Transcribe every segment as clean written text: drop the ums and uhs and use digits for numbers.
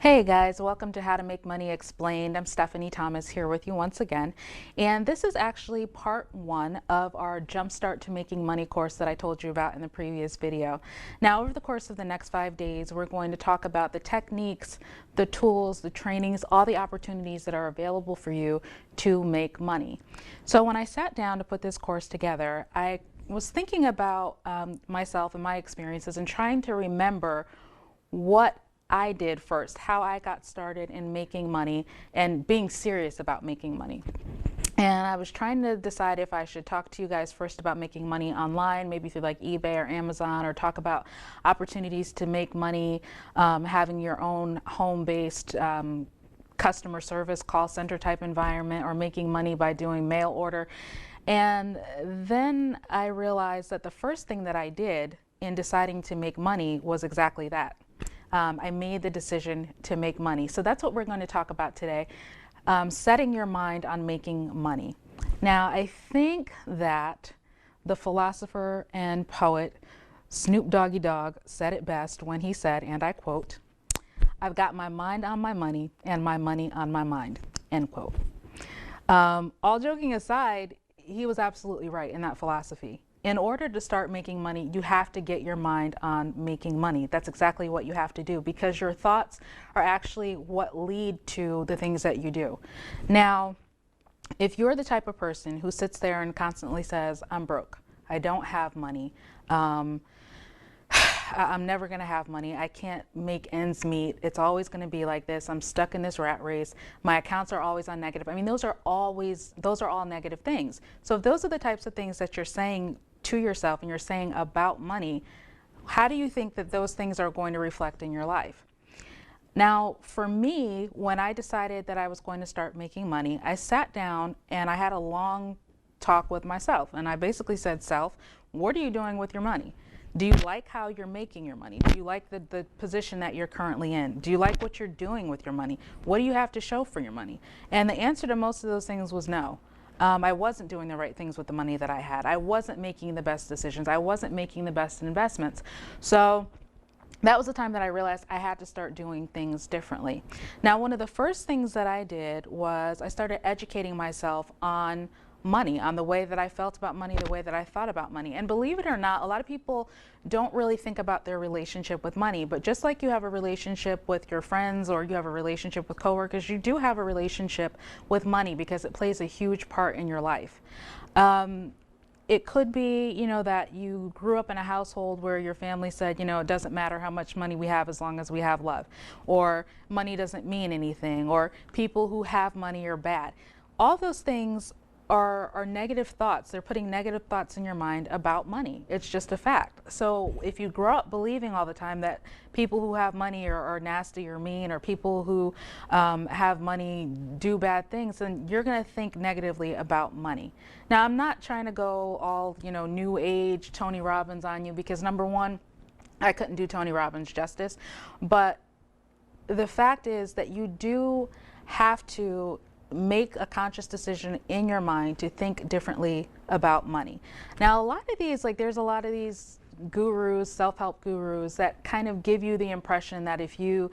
Hey guys, welcome to How to Make Money Explained. I'm Stephanie Thomas here with you once again. And this is actually part one of our Jumpstart to Making Money course that I told you about in the previous video. Now, over the course of the next 5 days, we're going to talk about the techniques, the tools, the trainings, all the opportunities that are available for you to make money. So when I sat down to put this course together, I was thinking about myself and my experiences and trying to remember what I did first, how I got started in making money and being serious about making money. And I was trying to decide if I should talk to you guys first about making money online, maybe through like eBay or Amazon, or talk about opportunities to make money having your own home-based customer service call center type environment, or making money by doing mail order. And then I realized that the first thing that I did in deciding to make money was exactly that. I made the decision to make money. So that's what we're going to talk about today, setting your mind on making money. Now, I think that the philosopher and poet Snoop Doggy Dogg said it best when he said, and I quote, "I've got my mind on my money and my money on my mind," end quote. All joking aside, he was absolutely right in that philosophy. In order to start making money, you have to get your mind on making money. That's exactly what you have to do, because your thoughts are actually what lead to the things that you do. Now, if you're the type of person who sits there and constantly says, "I'm broke, I don't have money, I'm never going to have money, I can't make ends meet, it's always going to be like this, I'm stuck in this rat race, my accounts are always on negative." I mean, those are all negative things. So if those are the types of things that you're saying to yourself and you're saying about money, how do you think that those things are going to reflect in your life? Now, for me, when I decided that I was going to start making money, I sat down and I had a long talk with myself, and I basically said, "Self, what are you doing with your money? Do you like how you're making your money? Do you like the position that you're currently in? Do you like what you're doing with your money? What do you have to show for your money?" And the answer to most of those things was no. I wasn't doing the right things with the money that I had. I wasn't making the best decisions. I wasn't making the best investments. So that was the time that I realized I had to start doing things differently. Now, one of the first things that I did was I started educating myself on money, on the way that I felt about money, the way that I thought about money. And believe it or not, a lot of people don't really think about their relationship with money, but just like you have a relationship with your friends or you have a relationship with coworkers, you do have a relationship with money, because it plays a huge part in your life. It could be, that you grew up in a household where your family said, it doesn't matter how much money we have as long as we have love, or money doesn't mean anything, or people who have money are bad. All those things are negative thoughts. They're putting negative thoughts in your mind about money. It's just a fact. So if you grow up believing all the time that people who have money are nasty or mean, or people who have money do bad things, then you're going to think negatively about money. Now, I'm not trying to go all, new age Tony Robbins on you, because number one, I couldn't do Tony Robbins justice. But the fact is that you do have to make a conscious decision in your mind to think differently about money. Now, a lot of these, there's a lot of these gurus, self-help gurus, that kind of give you the impression that if you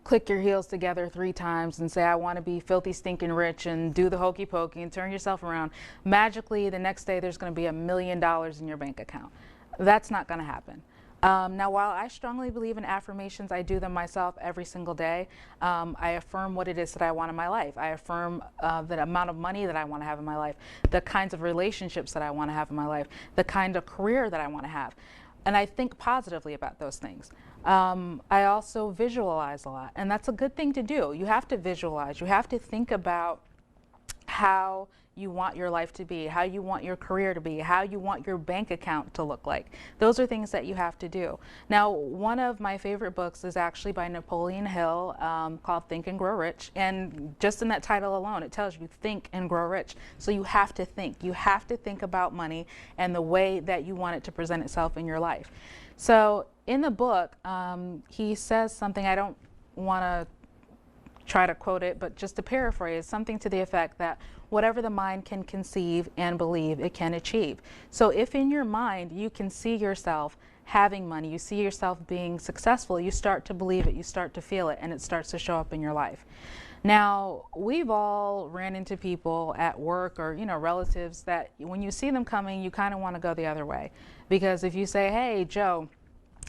click your heels together 3 times and say, "I want to be filthy stinking rich," and do the hokey pokey and turn yourself around, magically the next day there's going to be $1 million in your bank account. That's not going to happen. Now, while I strongly believe in affirmations, I do them myself every single day. I affirm what it is that I want in my life. I affirm the amount of money that I want to have in my life, the kinds of relationships that I want to have in my life, the kind of career that I want to have. And I think positively about those things. I also visualize a lot, and that's a good thing to do. You have to visualize. You have to think about how you want your life to be, how you want your career to be, how you want your bank account to look like. Those are things that you have to do. Now, one of my favorite books is actually by Napoleon Hill, called Think and Grow Rich. And just in that title alone, it tells you think and grow rich. So you have to think. You have to think about money and the way that you want it to present itself in your life. So in the book, he says something, I don't want to try to quote it, but just to paraphrase, something to the effect that whatever the mind can conceive and believe, it can achieve. So if in your mind you can see yourself having money, you see yourself being successful, you start to believe it, you start to feel it, and it starts to show up in your life. Now, we've all ran into people at work or, relatives that when you see them coming, you kind of want to go the other way. Because if you say, hey, Joe,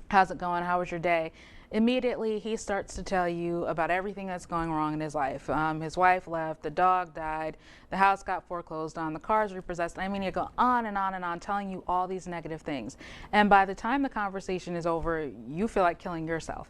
how's it going? How was your day? Immediately he starts to tell you about everything that's going wrong in his life. His wife left, the dog died, the house got foreclosed on, the car's repossessed. I mean, you go on and on and on telling you all these negative things. And by the time the conversation is over, you feel like killing yourself.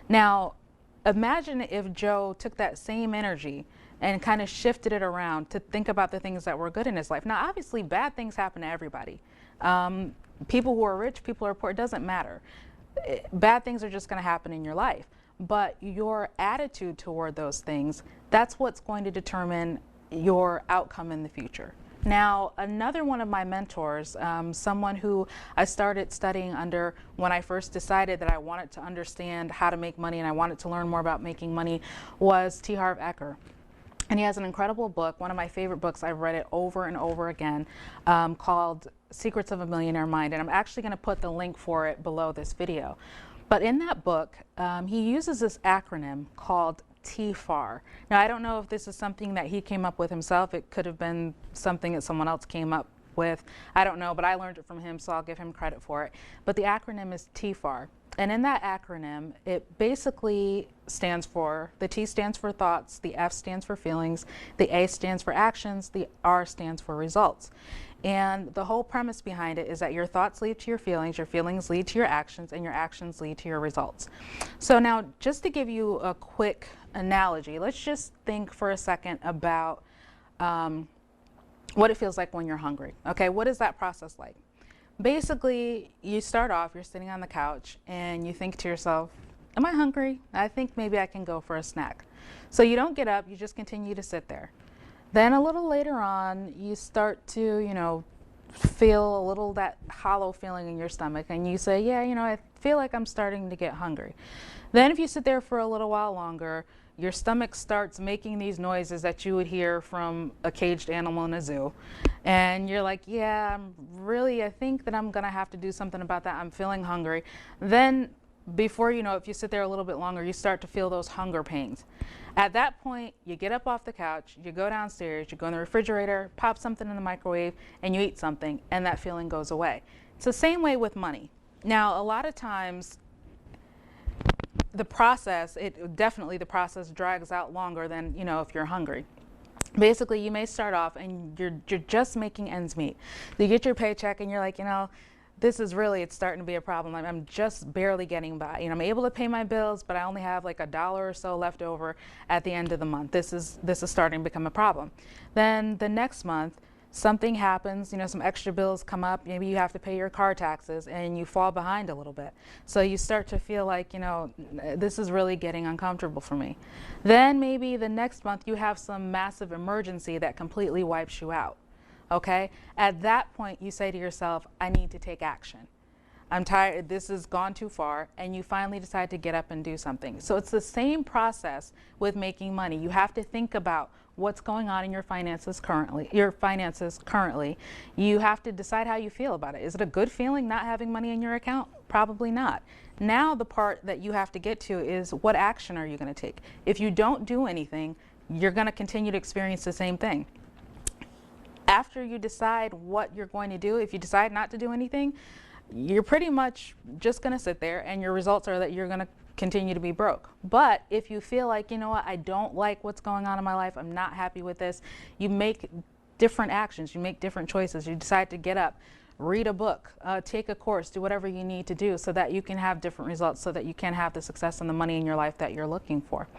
Now, imagine if Joe took that same energy and kind of shifted it around to think about the things that were good in his life. Now, obviously, bad things happen to everybody. People who are rich, people who are poor, it doesn't matter. Bad things are just going to happen in your life. But your attitude toward those things, that's what's going to determine your outcome in the future. Now, another one of my mentors, someone who I started studying under when I first decided that I wanted to understand how to make money and I wanted to learn more about making money, was TFAR Ecker. And he has an incredible book, one of my favorite books. I've read it over and over again, called Secrets of a Millionaire Mind. And I'm actually going to put the link for it below this video. But in that book, he uses this acronym called TFAR. Now, I don't know if this is something that he came up with himself. It could have been something that someone else came up with. I don't know, but I learned it from him, so I'll give him credit for it. But the acronym is TFAR. And in that acronym, it basically stands for, the T stands for thoughts, the F stands for feelings, the A stands for actions, the R stands for results. And the whole premise behind it is that your thoughts lead to your feelings lead to your actions, and your actions lead to your results. So now, just to give you a quick analogy, let's just think for a second about what it feels like when you're hungry. Okay, what is that process like? Basically, you start off, you're sitting on the couch, and you think to yourself, am I hungry? I think maybe I can go for a snack. So you don't get up, you just continue to sit there. Then a little later on, you start to, feel a little that hollow feeling in your stomach, and you say, yeah, I feel like I'm starting to get hungry. Then if you sit there for a little while longer, your stomach starts making these noises that you would hear from a caged animal in a zoo. And you're like, yeah, I think that I'm gonna have to do something about that. I'm feeling hungry. Then before you know, if you sit there a little bit longer, you start to feel those hunger pains. At that point, you get up off the couch, you go downstairs, you go in the refrigerator, pop something in the microwave, and you eat something, and that feeling goes away. It's the same way with money. Now, a lot of times, the process drags out longer than, if you're hungry. Basically, you may start off and you're just making ends meet. You get your paycheck and you're like, it's starting to be a problem. I'm just barely getting by. I'm able to pay my bills, but I only have like $1 or so left over at the end of the month. This is starting to become a problem. Then the next month, something happens, some extra bills come up, maybe you have to pay your car taxes and you fall behind a little bit. So you start to feel like, this is really getting uncomfortable for me. Then maybe the next month you have some massive emergency that completely wipes you out. Okay? At that point you say to yourself, I need to take action. I'm tired, this has gone too far, and you finally decide to get up and do something. So it's the same process with making money. You have to think about what's going on in your finances currently. You have to decide how you feel about it. Is it a good feeling not having money in your account? Probably not. Now the part that you have to get to is, what action are you going to take? If you don't do anything, you're going to continue to experience the same thing. After you decide what you're going to do, if you decide not to do anything, you're pretty much just going to sit there, and your results are that you're going to continue to be broke. But if you feel like, I don't like what's going on in my life, I'm not happy with this, you make different actions, you make different choices, you decide to get up, read a book, take a course, do whatever you need to do so that you can have different results, so that you can have the success and the money in your life that you're looking for.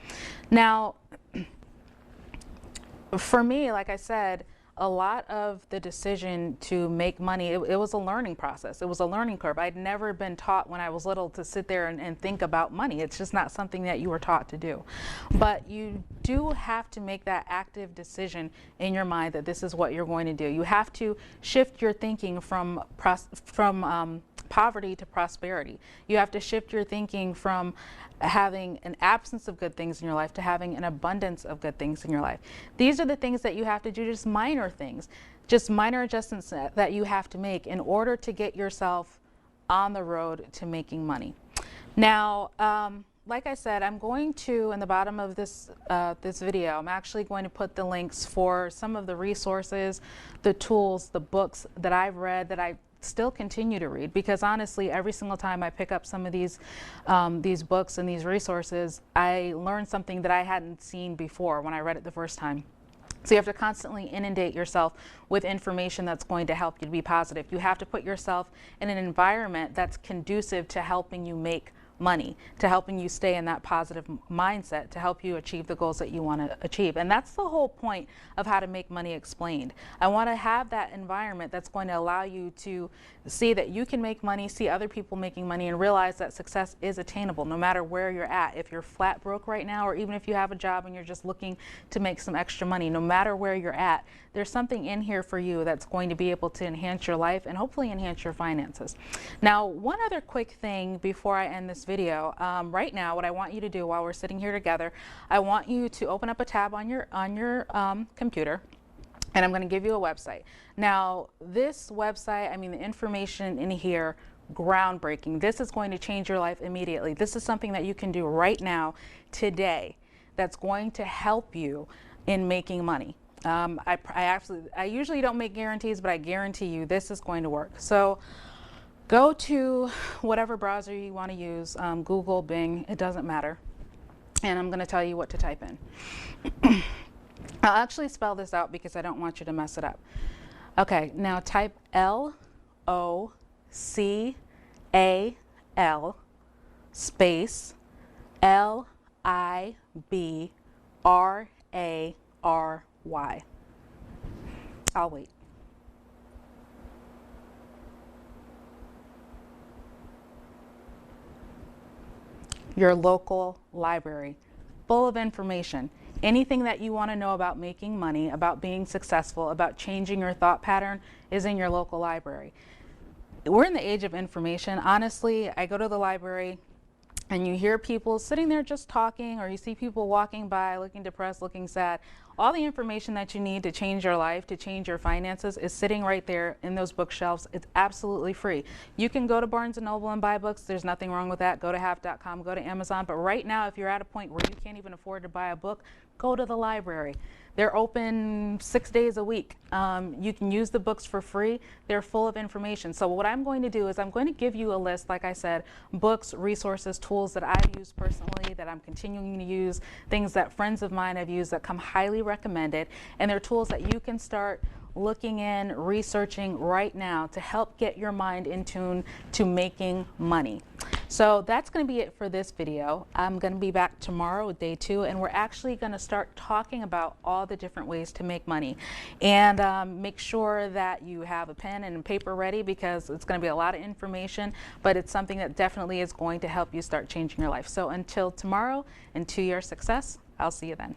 Now, for me, like I said, a lot of the decision to make money, it was a learning process. It was a learning curve. I'd never been taught when I was little to sit there and think about money. It's just not something that you were taught to do. But you do have to make that active decision in your mind that this is what you're going to do. You have to shift your thinking from poverty to prosperity. You have to shift your thinking from having an absence of good things in your life to having an abundance of good things in your life. These are the things that you have to do, just minor things, just minor adjustments that you have to make in order to get yourself on the road to making money. Now, like I said, I'm going to, in the bottom of this this video, I'm actually going to put the links for some of the resources, the tools, the books that I've read, that I still continue to read, because honestly, every single time I pick up some of these books and these resources, I learn something that I hadn't seen before when I read it the first time. So you have to constantly inundate yourself with information that's going to help you to be positive. You have to put yourself in an environment that's conducive to helping you make money, to helping you stay in that positive mindset, to help you achieve the goals that you want to achieve. And that's the whole point of How to Make Money Explained. I want to have that environment that's going to allow you to see that you can make money, see other people making money, and realize that success is attainable no matter where you're at. If you're flat broke right now, or even if you have a job and you're just looking to make some extra money, no matter where you're at, there's something in here for you that's going to be able to enhance your life and hopefully enhance your finances. Now, one other quick thing before I end this video. Right now, what I want you to do while we're sitting here together, I want you to open up a tab on your computer, and I'm going to give you a website. Now, this website, I mean, the information in here, groundbreaking. This is going to change your life immediately. This is something that you can do right now, today, that's going to help you in making money. I usually don't make guarantees, but I guarantee you this is going to work. So go to whatever browser you want to use, Google, Bing, it doesn't matter. And I'm going to tell you what to type in. I'll actually spell this out because I don't want you to mess it up. Okay, now type LOCAL space LIBRARY. I'll wait. Your local library, full of information. Anything that you want to know about making money, about being successful, about changing your thought pattern is in your local library. We're in the age of information. Honestly, I go to the library and you hear people sitting there just talking, or you see people walking by looking depressed, looking sad. All the information that you need to change your life, to change your finances, is sitting right there in those bookshelves. It's absolutely free. You can go to Barnes & Noble and buy books. There's nothing wrong with that. Go to have.com, go to Amazon. But right now, if you're at a point where you can't even afford to buy a book, go to the library. They're open 6 days a week. You can use the books for free. They're full of information. So what I'm going to do is I'm going to give you a list, like I said, books, resources, tools that I've used personally, that I'm continuing to use, things that friends of mine have used that come highly recommended, and they're tools that you can start looking in, researching right now to help get your mind in tune to making money. So that's going to be it for this video. I'm going to be back tomorrow with day 2, and we're actually going to start talking about all the different ways to make money. And make sure that you have a pen and paper ready, because it's going to be a lot of information, but it's something that definitely is going to help you start changing your life. So until tomorrow and to your success, I'll see you then.